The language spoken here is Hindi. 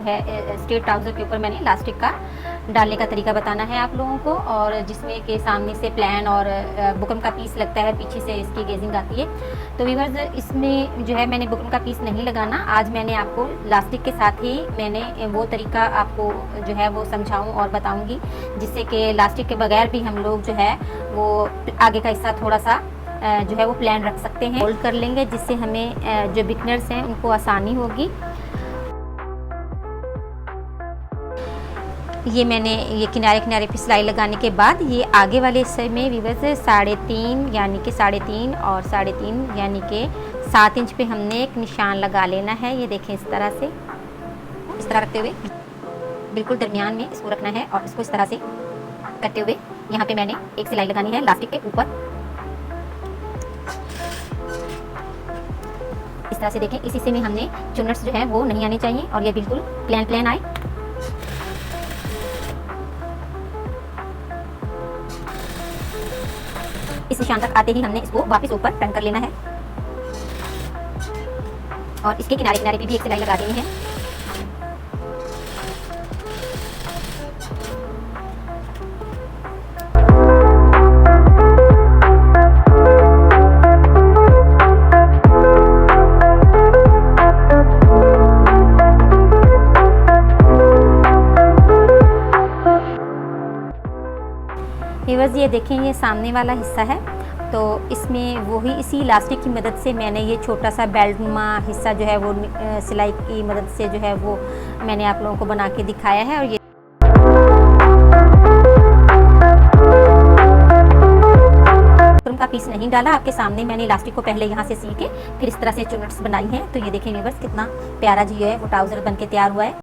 है स्ट्रेट ट्राउज़र के ऊपर मैंने इलास्टिक का डालने का तरीका बताना है आप लोगों को, और जिसमें के सामने से प्लान और बुकरम का पीस लगता है, पीछे से इसकी गेजिंग आती है। तो व्यूअर्स, इसमें जो है मैंने बुकरम का पीस नहीं लगाना। आज मैंने आपको इलास्टिक के साथ ही मैंने वो तरीका आपको जो है वो समझाऊँ और बताऊँगी, जिससे कि इलास्टिक के बगैर भी हम लोग जो है वो आगे का हिस्सा थोड़ा सा जो है वो प्लान रख सकते हैं। होल्ड कर लेंगे, जिससे हमें जो बिगनर्स हैं उनको आसानी होगी। ये मैंने ये किनारे किनारे पे सिलाई लगाने के बाद ये आगे वाले हिस्से में व्यूअर्स 3.5 यानी कि 3.5 और 3.5 यानी कि 7 इंच पे हमने एक निशान लगा लेना है। ये देखें, इस तरह से, इस तरह रखते हुए बिल्कुल दरमियान में इसको रखना है, और इसको इस तरह से करते हुए यहाँ पे मैंने एक सिलाई लगानी है इलास्टिक के ऊपर। इस तरह से देखें, इस हिस्से में हमने चुनट्स जो है वो नहीं आनी चाहिए, और ये बिल्कुल प्लेन प्लेन आए। इस निशान तक आते ही हमने इसको वापस ऊपर टर्न कर लेना है, और इसके किनारे किनारे पे भी एक सिलाई लगा देनी है। व्यूअर्स, ये देखें, ये सामने वाला हिस्सा है, तो इसमें वही इसी इलास्टिक की मदद से मैंने ये छोटा सा बेल्ट नुमा हिस्सा जो है वो सिलाई की मदद से जो है वो मैंने आप लोगों को बना के दिखाया है। और ये बुकरम का पीस नहीं डाला, आपके सामने मैंने इलास्टिक को पहले यहाँ से सी के फिर इस तरह से चुनट्स बनाई हैं। तो ये देखें व्यूअर्स, कितना प्यारा जी है वो ट्राउज़र बन के तैयार हुआ है।